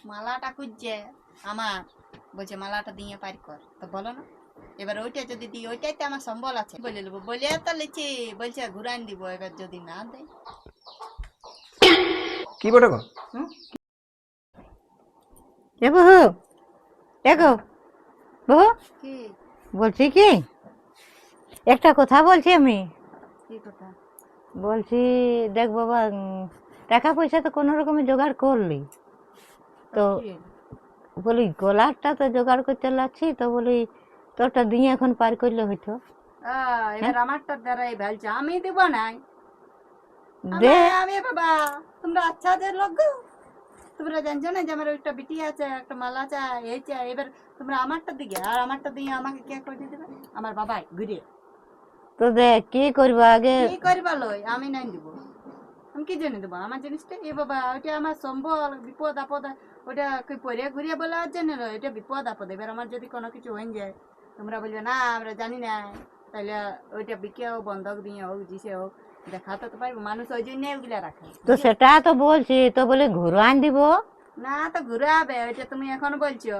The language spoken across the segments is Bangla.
মালাটা খুঁজছে আমার, বলছে মালাটা দিয়ে পার কর, তো বলো না। এবার ওইটা যদি দিই, ওইটাই তো আমার সম্বল আছে, বলে নেবো, বলে তো লিখছি, বলছে ঘুরান দিব। এবার যদি না দেয় কি বটে গো? এ বহু, দেখো বহু, কি বলছি কি একটা কথা বলছি আমি। কি কথা? বলছি দেখ বাবা, টাকা পয়সা তো কোনো রকমের জোগাড় করলি, তো কি? বলি গলারটা তো জোগাড় করতে লাগছি, তো বলি তোরটা দিয়ে এখন পার করলে হইতো। এবার আমারটা দ্বারাই ভালছে, আমি দিব নাই। দে আমি বাবা, তোমরা আচ্ছা যে লোক গো, তোমরা জানছো না যে আমার একটা বিটি আছে, একটা মালা চাই, এই চাই। এবার তোমরা আমারটা দিকে, আর আমারটা দিয়ে আমাকে কে করে দেবে? আমার বাবাই ঘুরে তো দেখ কি করবা আগে। কি করবা লই, আমি নাই দিব। আমি কি জন্য দেবো আমার জিনিসটা? এ বাবা, ওইটা আমার সম্বল, বিপদ আপদ, ওটা কি পরে ঘুরিয়ে বলার জন্য নয়, এটা বিপদ আপদ। এবার আমার যদি কোনো কিছু হয়ে যায়, তোমরা বলবে না আমরা জানি না, তাহলে ওইটা বিকে হোক, বন্ধক দিয়ে হোক, জিসে হোক, দেখাতে তো পারবো। মানুষ ওই জন্য ওগুলা রাখে। তো সেটা তো বলছি, তো বলে ঘুরান দিব না তো ঘুরাবে, ওইটা তুমি এখন বলছো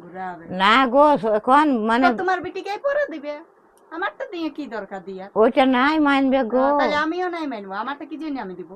ঘুরাবে না গো, এখন মানে তো তোমার বিটিকে পরে দিবে। আমারটা দিয়ে কি দরকার দিয়া? ওইটা নাই মানবে গো। তাহলে আমিও নাই মানবো। আমারটা কি জন্য আমি দিব?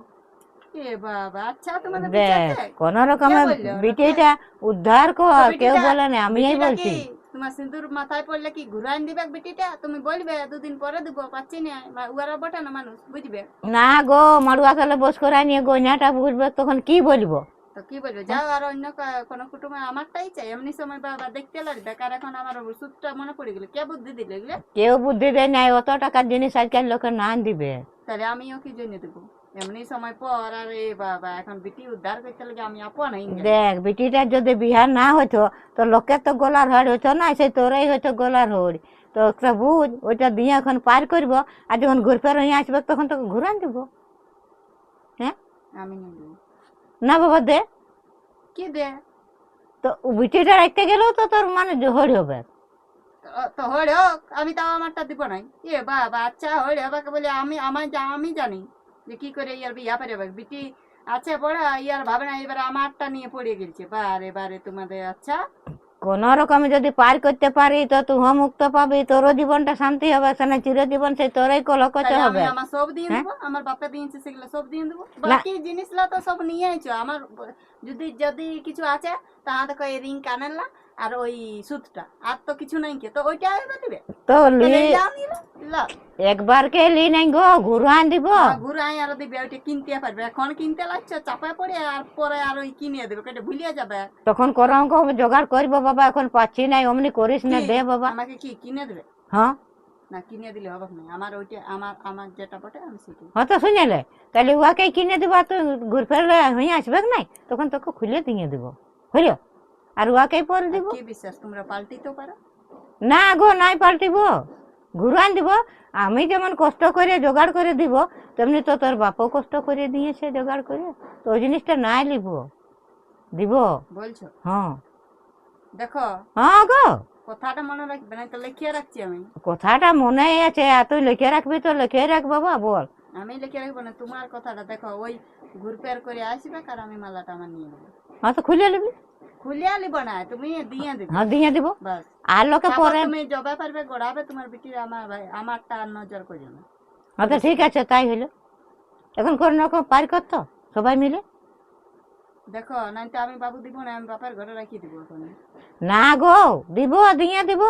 এ বাবা, আচ্ছা তোমাদের দেখ বিচারছে কোন রকমের কে বললো? বিটিটা উদ্ধার তো কর, কেউ বিটিটা, বলে না, আমিই বিটিটা বলছি। কি তোমার সিঁদুর মাথায় পড়লে কি ঘুরাইন দিবে বিটিটা? তুমি বলবে দুদিন পরে দিব, পাচ্ছি না, উয়ারা বটে না মানুষ, বুঝবে না গো, মাড়ুয়া তলে বস করে নিয়ে গয়নাটা বুঝবে, তখন কি বলবো? তো কি বলবে? যাও আর অন্য কোনো কুটুমে, আমারটাই চাই। এমনি সময় বাবা দেখতে লাগবে, কার এখন আমার ওষুধটা মনে পড়ে গেল, কে বুদ্ধি দিল এগুলো? কেউ বুদ্ধি দেয় নাই, অত টাকার জিনিস আজকাল লোকে না দিবে। তাহলে আমিও কি জন্য দেবো এমনি সময় পর? আর এ বাবা, এখন বিটি উদ্ধার করতে লাগে আমি আপন দেখ বিটিটার যদি বিহার না হইতো, তো লোকের তো গলার হড় হইতো না, সেই তোরাই হইতো গলার হড়। তো একটা বুঝ, ওইটা দিয়ে এখন পার করবো, আর যখন ঘুরফের হয়ে আসবে তখন তোকে ঘুরান দিব। হ্যাঁ আমি নিয়ে দেবো। না বাবা দে, কি দে? তো বিটিটা রাখতে গেলেও তো তোর মানে হড় হবে। তো হরে হোক, আমি তাও আমারটা দিব নাই। এ বাবা, আচ্ছা হরে হবে বলে আমি জানি যে কি করে ইয়ার বিয়া পারে। বিটি আছে বড়, ইয়ার ভাবে না, এবার আমারটা নিয়ে পড়ে গেছে বারে বারে তোমাদের। আচ্ছা কোন রকমে যদি পার করতে পারি তো তুই মুক্ত পাবি, তোরও জীবনটা শান্তি হবে, সেখানে চিরজীবন সেই তোরই কলকতে তাহলে আমি হবে। আমার সব দিয়ে দেবো, আমার বাপা দিয়েছে সেগুলো সব দিয়ে দেবো। বাকি জিনিসগুলো তো সব নিয়ে আইছো আমার। যদি যদি কিছু আছে তাহলে দেখো, এই রিং কানেরলা আর ওই সুতটা, আর তো কিছু নাই। কে তো ওইটা এবার দিবে তো তাহলে যাও নিয়ে লাও। একবার কে লি নাই গো, ঘুরান দিব। ঘুরাই আরো দিবে, ওইটা কিনতে পারবে। এখন কিনতে লাগছে চাপায় পড়ে, আর পরে আর ওই কিনে দেবে, কেটে ভুলিয়ে যাবে। তখন করম জোগাড় করবো বাবা, এখন পাচ্ছি নাই, অমনি করিস না, দে বাবা। আমাকে কি কিনে দেবে? হ্যাঁ না কিনে দিলে হবে না, আমার ওইটা আমার আমার যেটা বটে আমি সেটাই। হ্যাঁ, তো শুনেলে তাহলে উহাকে কিনে দিব, তুই ঘুর ফের হয়ে আসবে নাই, তখন তোকে খুলে দিয়ে দিব, হইল? আর উহাকে পরে দিব। কি বিশ্বাস তোমরা পাল্টিতেও পারো? না গো, নাই পাল্টিব, ঘুরান দিব। আমি যেমন কষ্ট করে জোগাড় করে দিব, তেমনি তো তোর বাপও কষ্ট করে দিয়েছে জোগাড় করে, তো ওই জিনিসটা নাই লিব, দিব। বলছো? হ্যাঁ দেখো হ্যাঁ গো, কথাটা মনে রাখবে, না তো লিখিয়ে রাখছি আমি। কথাটা মনে আছে, আর তুই লিখে রাখবি তো লিখে রাখ বাবা, বল। আমি লিখে রাখবো না তোমার কথাটা। দেখো ওই ঘুরপের করে আসবে, আর আমি মালাটা আমার নিয়ে নেবো। হ্যাঁ তো খুলে নিবি। খুলিয়া নিব না, তুমি দিয়ে দিবে। হ্যাঁ দিয়ে দিব। বাস। আর লোকে তারপর পরে তুমি জবা পারবে, গড়াবে তোমার বিটির, আমার ভাই আমারটা আর নজর করিও না। হ্যাঁ তো ঠিক আছে, তাই হইলো। এখন কোন রকম পার করতো সবাই মিলে। দেখো নাই তো আমি বাবু দিব না, আমি বাপের ঘরে রাখি দিব এখন। না গো, দিব, দিয়ে দিব।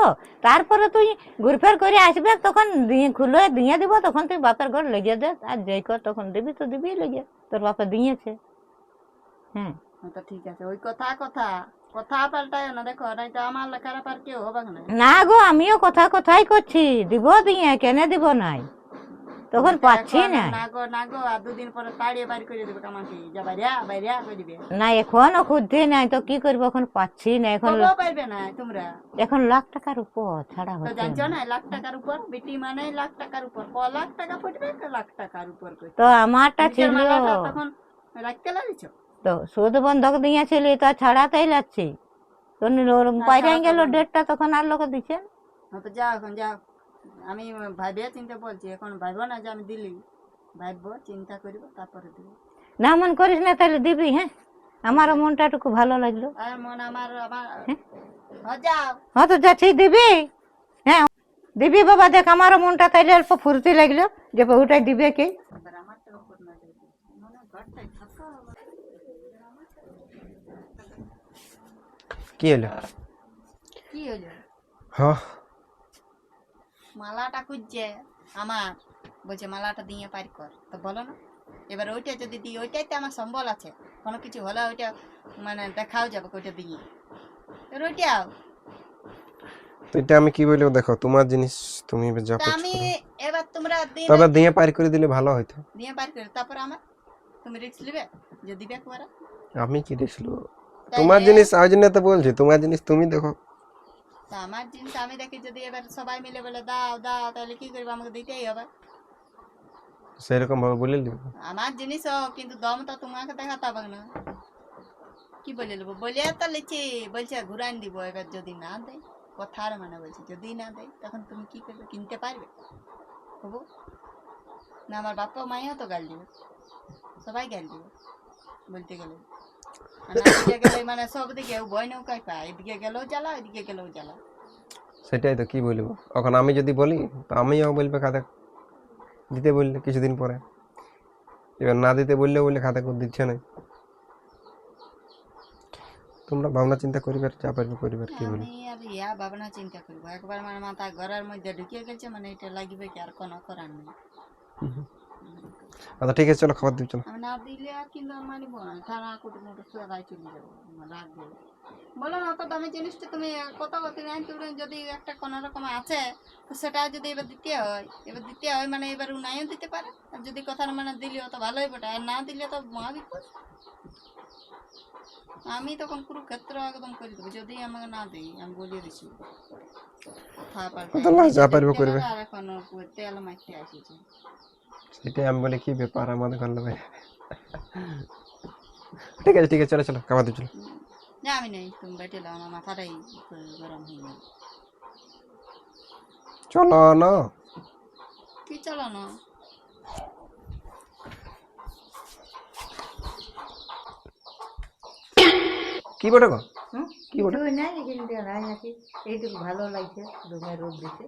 তারপরে তুই ঘুরফের করে আসবে, তখন দিয়ে খুলে দিয়ে দিব, তখন তুই বাপের ঘর লেগে দে, আর যেই কর তখন দিবি, তো দিবি লেগে, তোর বাপা দিয়েছে। হ্যাঁ তো ঠিক আছে, ওই কথা কথা কথা পাল্টায় না। দেখো নাই তো আমার লেখার পার কেউ হবে না। না গো, আমিও কথাই করছি, দিব দিয়ে, কেনে দিব নাই, তখন পাচ্ছি না। না গো না গো, আর দুদিন পরে তাড়িয়ে বাড়ি করে দেবে আমাকে, যা বাইরা বাইরা করে দিবে। না এখনো খুঁজছি নাই, তো কি করবো, এখন পাচ্ছি না। এখন পাইবে না তোমরা, এখন লাখ টাকার উপর ছাড়া তো হচ্ছে জানছো না। না? লাখ টাকার উপর বিটি মানে লাখ টাকার উপর, ক লাখ টাকা পড়বে, লাখ টাকার উপর করে। তো আমারটা নিজের ছিল, মালাটা তখন রাখতে লাগিছ। তো সুদ বন্ধক দিয়েছিলি, তো ছাড়াতেই লাগছি, তো পাইরাই গেল ডেটটা, তখন আর লোকে দিচ্ছে না। তো যাও এখন যাও, আমি ভাবিয়া চিন্তা বলছি, এখন ভাববো না যে আমি দিলি, ভাববো চিন্তা করবো তারপরে দিব। না মন করিস না, তাহলে দিবি। হ্যাঁ আমারও মনটা একটু ভালো লাগলো। আর মন আমার আমার হ্যাঁ? যাও হ্যাঁ তো যাচ্ছি দিবি। হ্যাঁ দিবি বাবা, দেখ আমারও মনটা তাইলে অল্প ফুর্তি লাগলো যে বহুটাই দিবে কি। এবার আমারটাও উপর নজর দিও। মনে হয় ঘরটাই ফাঁকা হবে। কি হলো? কি হলো? হ্যাঁ মালাটা খুঁজছে আমার, বলছে মালাটা দিয়ে পার কর, তো বলো না। এবার ওইটা যদি দিই, ওইটাই তো আমার সম্বল আছে, কোনো কিছু হলে ওইটা মানে দেখাও যাবে ওইটা দিয়ে। এবার ওইটাও তো এটা আমি কি বলবো, দেখো তোমার জিনিস তুমি যা তা করছো আমি করো। এবার তোমরা তবে দিয়ে পার করে দিলে ভালো হইতো। দিয়ে পার করে তারপর আমার তুমি রিস্ক নেবে যে দিবে একবার। আমি কি দেখছিল তোমার জিনিস, ওই জন্য তো বলছি তোমার জিনিস তুমি দেখো। তা আমার জিনিস আমি দেখি যদি এবার সবাই মিলে বলে দাও দাও, তাহলে কি করবো, আমাকে দিতেই হবে। সেরকম ভাবে বলে দিবে। আমার জিনিসও কিন্তু দম তো তোমাকে দেখাতে হবে না। কি বলে নেবো, বলে তো লিখছি, বলছে ঘুরান দিব। এবার যদি না দেয়, কথার মানে বলছি, যদি না দেয় তখন তুমি কি করবে, কিনতে পারবে হবো না? আমার বাবা মাইও তো গাল দিবে, সবাই গাল দিবে বলতে গেলে। আর না দিতে গেলে মানে সব দিকে বই নৌকায় পায়, এদিকে গেলেও জ্বালা, এদিকে গেলেও জ্বালা। সেটাই তো কি বলবো, এখন আমি যদি বলি তো আমিও বলবে খাতা দিতে বললে কিছুদিন পরে, এবার না দিতে বললে বললে খাতা করে দিচ্ছে না। তোমরা ভাবনা চিন্তা করিবার, যা পারবে করিবার, কি বলি। আমি আর ইয়া ভাবনা চিন্তা করবো, একবার মানে মাথা ঘরের মধ্যে ঢুকিয়ে গেছে, মানে এটা লাগবে কি, আর কোনো করার নেই। আচ্ছা ঠিক আছে, চলো খাবার দিই চলো। আমি না দিলে কিন্তু আমি মানিব না, থানা কুটুমুটু সবাই চলে যাবো, আমার রাগ দেবে। বলো না, তো দামি জিনিসটা তুমি কত দিন আনতে, যদি একটা কোনো রকম আছে তো সেটা যদি এবার দিতে হয়, মানে এবার উনাইও দিতে পারে। আর যদি কথা মানে দিলেও তো ভালোই বটে, আর না দিলে তো মহাবিপদ। আমি তখন কুরুক্ষেত্র একদম করে দেবো যদি আমাকে না দিই, আমি বলিয়ে দিচ্ছি। আল্লাহ যা পারবে করবে। আর এখন তেল মারতে আসিছে। সেটাই আমি বলি কি ব্যাপার আমাদের ঘর লোক। ঠিক আছে ঠিক আছে, চলো চলো খাবার দিই চলো। না আমি নেই, তুমি বেটে লাও, আমার মাথাটাই গরম হয়ে গেল। চলো না কি চলো না? কি বটে গো? কি বটে নাই, কিন্তু নাই নাকি এইটুকু ভালো লাগছে, রুমের রূপ দিছে।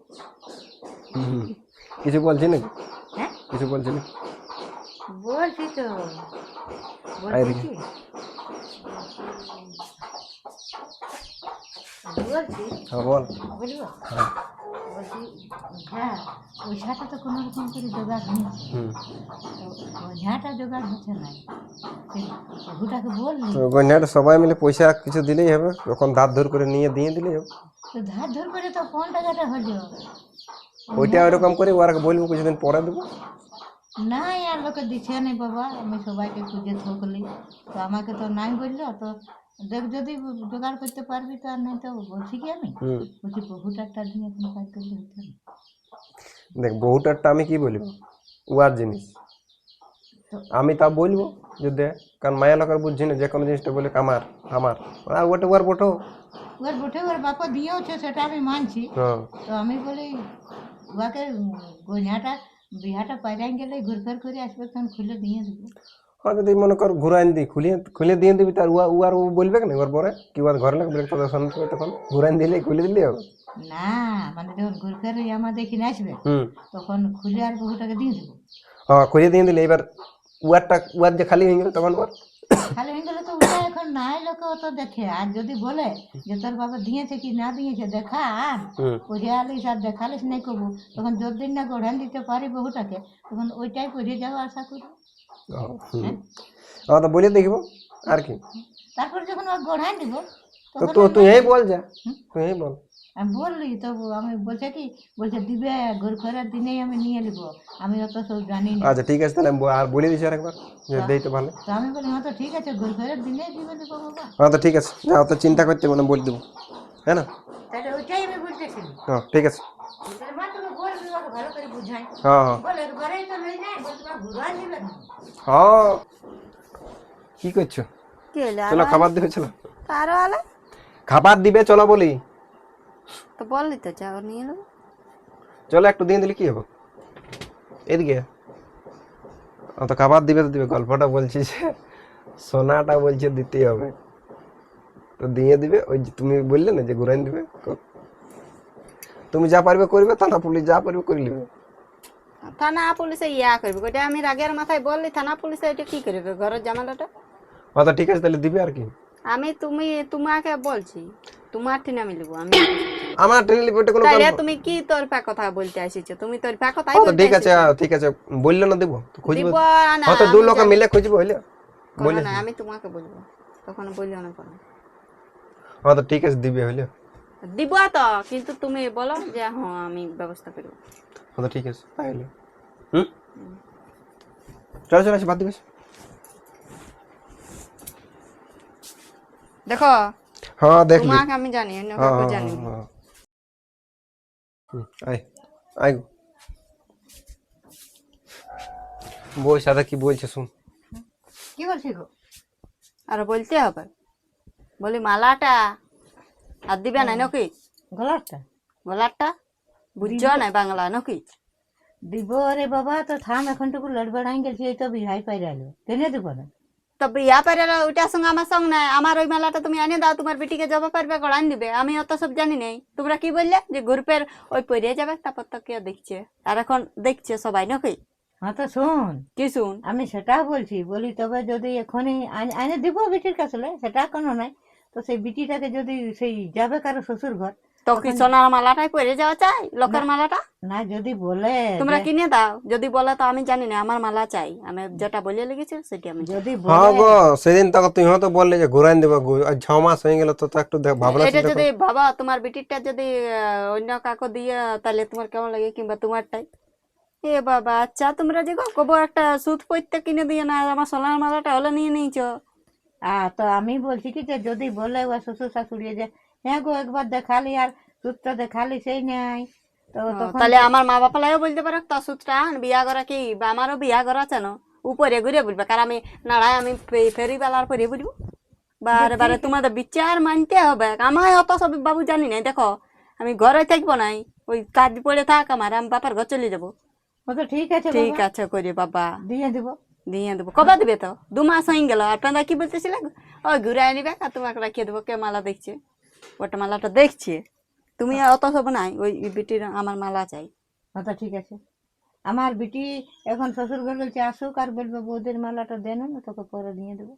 কিছু বলছি নাকি? হ্যাঁ কিছু বলছি না? বলছি তো, আয় বলছি দেখি। কি বলছি হ্যাঁ বল। বলবো, হ্যাঁ বলছি হ্যাঁ ওই ঝাঁটা তো কোনো রকম করে জোগাড় হয়েছে, হুম। তো ওই ঝাঁটা জোগাড় হচ্ছে না, ওটাকে বললি তো গন্যাটা সবাই মিলে পয়সা কিছু দিলেই হবে, যখন ধার ধর করে নিয়ে দিয়ে দিলেই হবে। তো ধার ধর করে তো কোন টাকাটা হলো ওইটা ওইরকম করে ওরা বলবো কিছুদিন পরে দেবো। না, আর লোকে দিচ্ছে নেই বাবা, আমি সবাইকে খুঁজে থকলি, তো আমাকে তো নাই বললো, তো দেখ যদি জোগাড় করতে পারবি তো, আর নাই তো বলছি কি আমি হুম। বলছি বহুটারটা দিয়ে এখন কাজ করলে হতো না। দেখ বহুটারটা আমি কি বলবো, উয়ার জিনিস আমি তা বলবো যদি, কারণ মায়া লোকের বুঝছি না, যে কোনো জিনিসটা বলে আমার আমার আর ওটা ওর বটো। ওর বটে ওর বাপা দিয়েওছে, সেটা আমি মানছি, হ্যাঁ তো আমি বলি ওকে গইনাটা বিহাটা পাইরাই গেলে ঘুরফের করে আসবে, তখন খুলে দিয়ে দেবো। হ্যাঁ যদি মনে কর ঘুরাই দি, খুলে দিয়ে দিবি, তার উয়ার ও বলবে না ওর পরে কি ওর ঘরে লাগবে প্রদর্শন করবে, তখন ঘুরাই দিলে খুলে দিলে হবে। না মানে যখন ঘুরফের আমার দেখি আসবে, হুম। তখন খুলে আর বহুটাকে দিয়ে দেবো। হ্যাঁ খুলে দিয়ে দিলে এবার উয়ার যে খালি হয়ে গেল তখন ওর খালি হয়ে গেলে তো ওটা এখন নাই লোকে অত দেখে, আর যদি বলে যে তোর বাবা দিয়েছে কি না দিয়েছে দেখা, আর হুম। পড়ে আলিস আর দেখালিস নাই কবু, তখন যতদিন না গড়ান দিতে পারি বহুটাকে, তখন ওইটাই পড়ে যাওয়া আশা করি। হুম। হ্যাঁ তো বলে দেখবো আর কি। তারপর যখন ওর গড়ান দিব তো তখন তুই এই বল যা, তুই এই বল। আমি বললি তো, আমি বলছে কি, বলছে দিবে ঘুর ফেরার দিনেই আমি নিয়ে নিব, আমি অত সব জানি না। আচ্ছা ঠিক আছে তাহলে আমি আর বলে দিচ্ছি আরেকবার, যে দেই তো ভালো। তো আমি বলি হ্যাঁ তো ঠিক আছে, ঘুর ফেরার দিনেই দিবে দেবো বাবা। হ্যাঁ তো ঠিক আছে, যা অত চিন্তা করতে মানে বলে দেবো, হ্যাঁ না? তাহলে ওইটাই আমি বলতেছি। হ্যাঁ ঠিক আছে। মা তুমি বলবি, ওকে ভালো করে বুঝাই, হ্যাঁ হ্যাঁ বলে ঘরেই তো লই নাই, বলতে তোমার ঘুরাই দিলে না। হ্যাঁ কি করছো? কি হলো? চলো খাবার দিবে, চলো আরো আলো খাবার দিবে, চলো বলি। তো বললি তো যাও নিয়ে নেবো। চলো একটু দিয়ে দিলে কি হবে, এদিকে তো খাবার দিবে তো দিবে, গল্পটা বলছি যে সোনাটা বলছে দিতে হবে, তো দিয়ে দিবে। ওই যে তুমি বললে না যে ঘুরাই দিবে, তুমি যা পারবে করবে, থানা পুলিশ যা পারবে করে নেবে। থানা পুলিশে ইয়া করবে, ওটা আমি রাগের মাথায় বললি থানা পুলিশে এটা কি করবে ঘরের ঝামেলাটা? আচ্ছা ঠিক আছে, তাহলে দিবে আর কি। আমি তোমাকে বলছি, তোমার ঠিনা মিলবো আমি। আমার ট্রেনে লিখবে ওটা কোনো তাইলে কারণ। তুমি কি তোরফা কথা বলতে আসিছো? তুমি তোরফা কথাই আচ্ছা বলতে ঠিক আছে, আসিছো। ঠিক আছে, বললে না দেবো তো খুঁজবো। দিব না, হয়তো দু আমি লোক জানি। মিলে খুঁজবো, হইলে কোনো বলে। না, আমি তোমাকে বলবো, তখন বলিও না কোনো। হ্যাঁ তো ঠিক আছে, দিবে হইলে। দিব তো, কিন্তু তুমি বলো যে হ্যাঁ আমি ব্যবস্থা করবো। হ্যাঁ তো ঠিক আছে, তাহলে চলো চলো আসি, বাদ দিবে। দেখো হ্যাঁ দেখলি। তোমাকে আমি জানি, অন্য হ্যাঁ কাউকে হ্যাঁ জানি না। হ্যাঁ। আয় আয় গো। বই সাদা কি বলছে শুন। কি বলছি গো? আর বলতে হবে, বলি মালাটা আর দিবে না নাকি? গলারটা গলারটা বুঝছো না বাংলা নাকি? দিব রে বাবা, তো থাম এখনটুকু লড়বড়াই গেছি, এই তো বিহাই পাই আলো, কেনে দিব না? তো বিয়া পারে ওইটার সঙ্গে আমার সঙ্গ নাই। আমার ওই মেলাটা তুমি এনে দাও, তোমার বেটিকে জবা পারবে গড়ান দিবে। আমি অত সব জানি নাই। তোমরা কি বললে যে গ্রুপের ওই পড়ে যাবে, তারপর তো কে দেখছে, আর এখন দেখছে সবাই নাকি? হ্যাঁ তো শোন, কি শুন? আমি সেটা বলছি, বলি তবে যদি এখনই আইনে দিব বিটির কাছে, সেটা কোনো নাই, তো সেই বিটিটাকে যদি সেই যাবে কারো শ্বশুর ঘর, তো কি সোনার মালাটাই পরে যাওয়া চাই, লোকের মালাটা? না যদি বলে তোমরা কিনে দাও, যদি বলে তো আমি জানি না, আমার মালা চাই। আমি যেটা বলে লেগেছি সেটি আমি জানি। যদি হ্যাঁ বলে গো, সেদিন তো তুই হয়তো বললে যে ঘুরাই দেবো, আর 6 মাস হয়ে গেল, তো একটু ভাবনা এটা চিন্তা যদি করো। বাবা তোমার বেটিরটা যদি অন্য কাকু দিয়ে, তাহলে তোমার কেমন লাগে? কিংবা তোমারটাই, এ বাবা আচ্ছা তোমরা যে গো কবো একটা সুদ পৈতে কিনে দিয়ে না, আমার সোনার মালাটা হলে নিয়ে নিয়েছো। তো আমি বলছি কি যে যদি বলে ও শ্বশুর শাশুড়ি যে হ্যাঁ গো একবার দেখালি আর সুদটা দেখালি, সেই নাই তো তখন তাহলে আমার মা বাবা লাইও বলতে পারে তো সুদটা আন, বিয়া করা কি, বা আমারও বিয়া করা আছে না, উপরে ঘুরে বলবে। কারণ আমি নাড়ায় আমি ফেরিওয়ালার পরে বলবো। বারে বারে তোমাদের বিচার মানতে হবে। আমার অত সব বাবু জানি নাই। দেখো আমি ঘরে থাকবো নাই, ওই কাজ পড়ে থাক আমার, আমি বাপার ঘর চলে যাবো। ও তো ঠিক আছে ঠিক বাবা, আছে করে বাবা, দিয়ে দিব। দিয়ে দেবো। কবে দিবে? তো 2 মাস হয়ে গেল। আর তোমরা কি বলতেছিলে? ওই ঘুরে আনিবে আর তোমাকে রাখিয়ে দেবো। কে মালা দেখছে? ওটা মালাটা দেখছে। তুমি অত সব নাই, ওই বিটির আমার মালা চাই। ও তো ঠিক আছে, আমার বিটি এখন শ্বশুর ঘর বলছে আসুক, আর বলবে বৌদের মালাটা দেন না, তোকে পরে দিয়ে দেবো।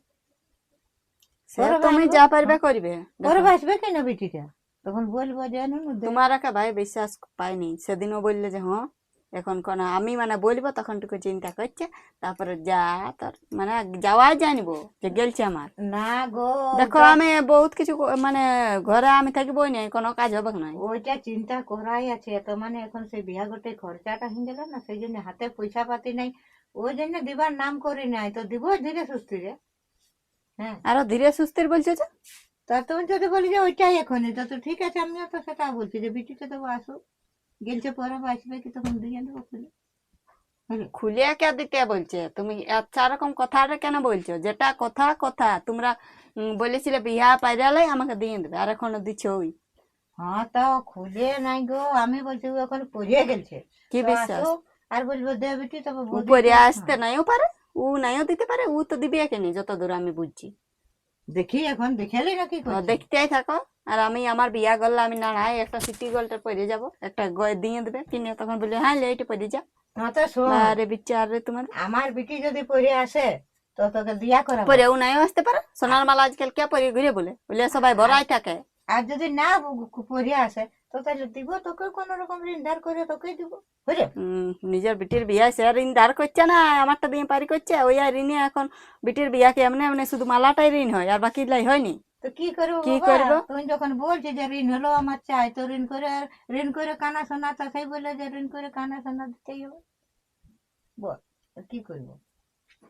সে তুমি যা পারবে করবে। পরে আসবে কেন বিটিটা, তখন বলবো যে তোমার একা ভাই বিশ্বাস পাইনি। সেদিনও বললে যে হ্যাঁ এখন কোন আমি মানে বলবো, তখন টুকু চিন্তা করছে। তারপরে যা তোর মানে যাওয়াই জানিবো যে গেলছে আমার। না গো, দেখো আমি বহুত কিছু মানে ঘরে আমি থাকবোই না, কোনো কাজ হবে না। ওইটা চিন্তা করাই আছে, তো মানে এখন সেই বিয়া গোটে খরচাটা হয়ে গেল না, সেই জন্য হাতে পয়সা পাতি নাই, ওই জন্য দিবার নাম করি নাই। তো দিব ধীরে সুস্থে রে। হ্যাঁ, আরো ধীরে সুস্থির বলছো যে? তা তুমি যদি বলি যে ওইটাই এখনই, তো তো ঠিক আছে, আমিও তো সেটা বলছি যে বিটিটা তো আসুক, গেলছে পরে আসবে কি তখন দিয়ে দেবো খুলে। খুলে কে দিতে বলছে? তুমি আচ্ছা রকম কথাটা কেন বলছো? যেটা কথা কথা তোমরা বলেছিলে বিয়া পাইরালে আমাকে দিয়ে দেবে, আর এখনো দিচ্ছ ওই। হ্যাঁ তো খুলে নাই গো, আমি বলছি ও এখন পড়িয়ে গেছে, কি তো বিশ্বাস? আসুক আর বলবো দে বিটি, তবে বৌদি উপরে আসতে নাইও পারে, ও নাইও দিতে পারে, ও তো দিবে কেন যত দূর আমি বুঝছি। দেখি এখন দেখেলি নাকি করছে। দেখতেই থাকো। আর আমি আমার বিয়া করলে আমি নাড়াই একটা সিটি গোল্ডের পরে যাব, একটা গয়ে দিয়ে দেবে কিনে, তখন বললে হ্যাঁ লেটে পরে যা। হ্যাঁ তো শোন, আরে বিচার রে তোমার। আমার বিটি যদি পড়ে আসে তো তোকে দিয়া করাবো। পরে ও নাইও আসতে পারে। সোনার মালা আজকাল কে পরে ঘুরে বলে বলে সবাই ভরাই থাকে। আর যদি না পড়ে আসে তো তাহলে দিব, তোকে কোন রকম ঋণ ধার করে তোকে দিব, বুঝলে? নিজের বিটির বিয়া সে ঋণ ধার করছে না, আমারটা দিয়ে পারি করছে। ওই আর ঋণে এখন বিটির বিয়াকে এমনি এমনি শুধু মালাটাই ঋণ হয়, আর বাকি লাই হয়নি। তো কি করবো কি বাবা? করবো? তুমি যখন বলছি যে ঋণ হলো আমার চাই, তো ঋণ করে কানা সোনা, তা সেই বলে যে ঋণ করে কানা সোনা দিতেই হবে। বল তো কি করবো?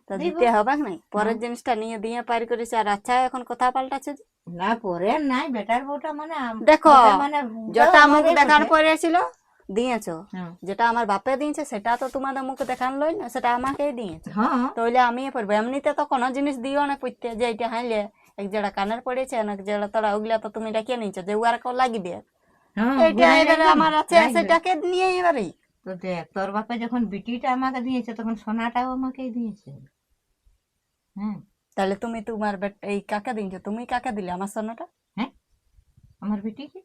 তা দিতে হবে নাই? পরের জিনিসটা নিয়ে দিয়ে পারি করেছে। আর আচ্ছা এখন কথা পাল্টাচ্ছে যে। না পরে নাই, বেটার বউটা মানে দেখো ওটা মানে যেটা মুখ আমাদের দেখার কথা। পরে ছিল দিয়েছো, হ্যাঁ। যেটা আমার বাপে দিয়েছে সেটা তো তোমাদের মুখ দেখান লই না, সেটা আমাকেই দিয়েছে। হ্যাঁ তাহলে আমি পড়বো। এমনিতে তো কোনো জিনিস দিও না পড়তে, যে এটা হাইলে এক যেটা কানের পড়েছে না, যেটা তোরা ওগুলা তো তুমি ডাকিয়ে নিয়েছো যে উয়ার কেউ লাগিবে। হ্যাঁ, এইটা ঘুরাই এবারে রাখবে আমার না, আছে, রাখবে। সেটাকে নিয়ে এবারে। তো দেখ, তোর বাপে যখন বিটিটা আমাকে দিয়েছে তখন সোনাটাও আমাকেই দিয়েছে। হ্যাঁ, তাহলে তুমি তোমার এই কাকে দিনছো, তুমি কাকে দিলে আমার সোনাটা? হ্যাঁ আমার বেটিকে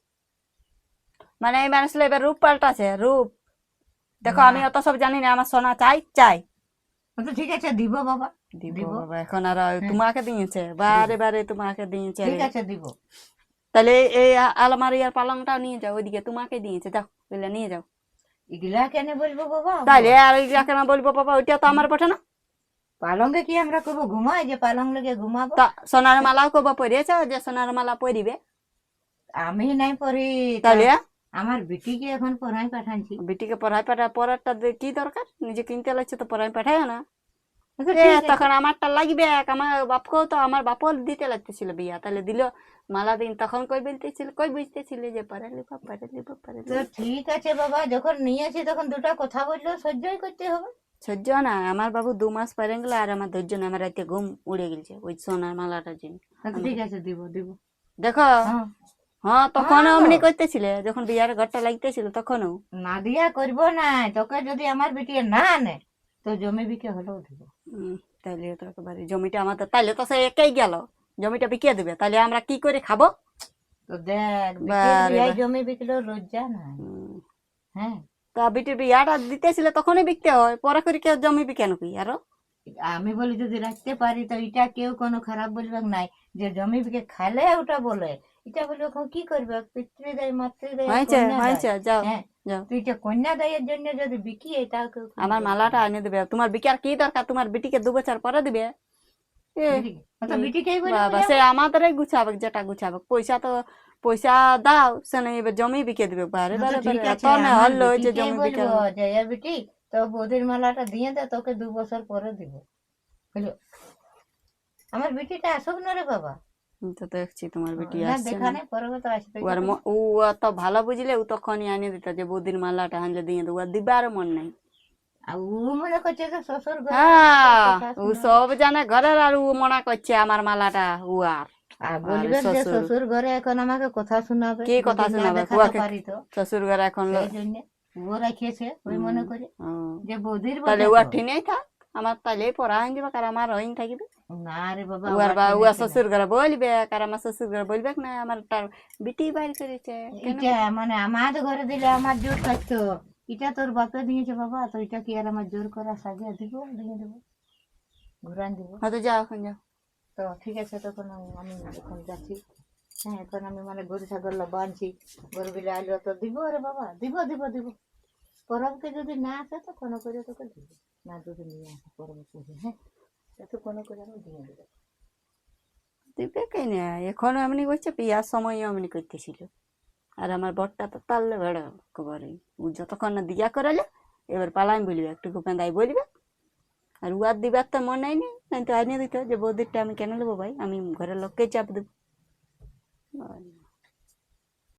মানে এই মানুষগুলো এবার রূপ পাল্টাছে, রূপ। দেখো না। আমি অত সব জানি না, আমার সোনা চাই চাই। তো ঠিক আছে দিব বাবা, দিব দিব। বাবা, এখন আর তোমাকে দিয়েছে, বারে বারে তোমাকে দিয়েছে ঠিক রে। আছে দিব। তাহলে এই আলমারি আর পালংটাও নিয়ে যাও, ওইদিকে তোমাকে দিয়েছে, যাও বলে নিয়ে যাও। এগুলা কেন বলবো বাবা? তাহলে আর ওইগুলা কেন বলবো বাবা, ওইটা তো আমার বটে না। পালঙ্গে কি আমরা করবো ঘুমাই, যে পালং লেগে ঘুমাবো? তা সোনার মালাও কব পরিয়েছ, যে সোনার মালা পরিবে। আমি নাই পরি। তাহলে আমার বেটিকে এখন পড়াই পাঠাচ্ছি। বিটিকে পড়াই পড়ারটা কি দরকার, নিজে কিনতে লাগছে তো পড়াই পাঠায় না। আচ্ছা, এ ঠিক আছে। তখন আমারটা লাগবে, আমার বাপকেও তো, আমার বাপও দিতে লাগতেছিল বিয়া, তাহলে দিল মালা দিন, তখন কই বলতেছিল, কই বুঝতেছিল যে পরে লিবা পরে লিবা পরে তো লিবা। ঠিক আছে বাবা, যখন নিয়েছি তখন দুটা কথা বললেও সহ্যই করতে হবে। সহ্য না, আমার বাবু 2 মাস পরে গেল, আর আমার ধৈর্য না, আমার রাতে ঘুম উড়ে গেছে ওই সোনার মালাটার জন্য। আচ্ছা, ঠিক আছে দিব দিব। দেখো হ্যাঁ, হ্যাঁ, তখন হ্যাঁ। অমনি করতেছিলে, যখন বিয়ার ঘরটা লাগতেছিল তখনও। না দিয়া করবো না, তোকে যদি আমার বেটি না আনে তো জমি বিকে হলেও দিব। তাইলে তো একেবারে জমিটা আমাদের, তাইলে তো সে একাই গেল, জমিটা বিকিয়ে দিবে, তাহলে আমরা কি করে খাবো? তো দেখ বারে বিয়ায় বারে। জমি বিকলেও লজ্জা নাই। উম, হ্যাঁ, তা বিটির বিয়াটা দিতেছিল তখনই বিকতে হয়, পরে করে কেউ জমি বিকে নাকি আরো? আমি বলি যদি রাখতে পারি তো এটা কেউ কোনো খারাপ বলবে নাই, যে জমি বিকে খালে ওটা বলে। এটা বলবে এখন কি করবে, পিতৃদেয় মাতৃদেয় হয়েছে কন্যা হয়েছে, দেয়। যাও হ্যাঁ, যাও। তুই যে কন্যা দেয়ের জন্য যদি বিকি এটা কেউ কোনো আমার বলবে মালাটা না। এনে দেবে, তোমার বিকার কি দরকার, তোমার বিটিকে 2 বছর পরে দিবে। এ বিটিকে? তো বিটিকেই বলে বাবা, সে আমাদেরই গুছাবে, যেটা গুছাবে, পয়সা তো পয়সা দাও, সে নেই এবার জমি বিকে দিবে, বারে বারে বারে। ঠিক এত আছে, না আমার হলো যে বেটিকেই জমি বিকে। বলবো যে এ বেটি তো বৌদির মালাটা দিয়ে দে, তোকে 2 বছর পরে দিব। বুঝলো? আমার বেটিটা আসুক না রে বাবা। তো দেখছি তোমার বেটি না আসছে দেখা না। নেই, পরে তো আসবে। ও তো ভালো বুঝলে, ও তখনই আনিয়ে দিত, যে বৌদির মালাটা আনলে দিয়ে দেবো, আর দিবে আর মন নাই। আর ও মনে করছে যে শ্বশুর ঘরে হ্যাঁ, কথা ও শোনাবে। সব জানে ঘরের, আর ও মনে করছে আমার মালাটা ও আর আর বলবে যে শ্বশুর শ্বশুর ঘরে এখন আমাকে কথা শোনাবে, কি কথা যদি না শোনাবে, দেখাতে কুয়াকে পারি তো। শ্বশুর ঘরে এখন সেই জন্য ও রাখিয়েছে ওই মনে করে যে বৌদির তাহলে ও বটে আর তো। ঠিনেই থাক, আমার তাহলে পড়া হয়ে যাবে, আর আমার হইন থাকিবে। না রে বাবা, ও আর ও আর শ্বশুর ঘরে বলবে, আর আমার শ্বশুর ঘরে বলবে না আমার তার বিটি বাইর করেছে কেন? এটা মানে আমার ঘরে দিলে আমার জোর থাকতো। এটা তোর বাপে দিয়েছে বাবা, তো এটা কি আর আমার জোর করা সাজিয়ে দিব, দিয়ে দেবো, ঘুরান দিব। হয়তো যাও, এখন যাও। তো ঠিক আছে, তখন আমি এখন যাচ্ছি। হ্যাঁ, এখন আমি মানে গরু ছাগল বাঁধছি, গরু বিলে আইলো তো দিব রে বাবা, দিব দিব দিব। পরবকে যদি না আসে তো কোনো করে তোকে দিব, না যদি নিয়ে আসে পরব করে, হ্যাঁ তো কোনো করে আমি দিয়ে দেবো। দিবে কে না, এখনো এমনি করছে, বিয়ার সময়ও এমনি করতেছিল। আর আমার বরটা তো তাল্লে বেড়া একেবারে, ও যতক্ষণ না দিয়া করালে এবার পালাই বলবে, একটু গোপেন্দাই বলবে, আর উয়ার দিবার তো মনে নেই, নাই তো আনিয়ে দিত, যে বৌদিরটা আমি কেন নেবো ভাই, আমি ঘরের লোককেই চাপ দেবো।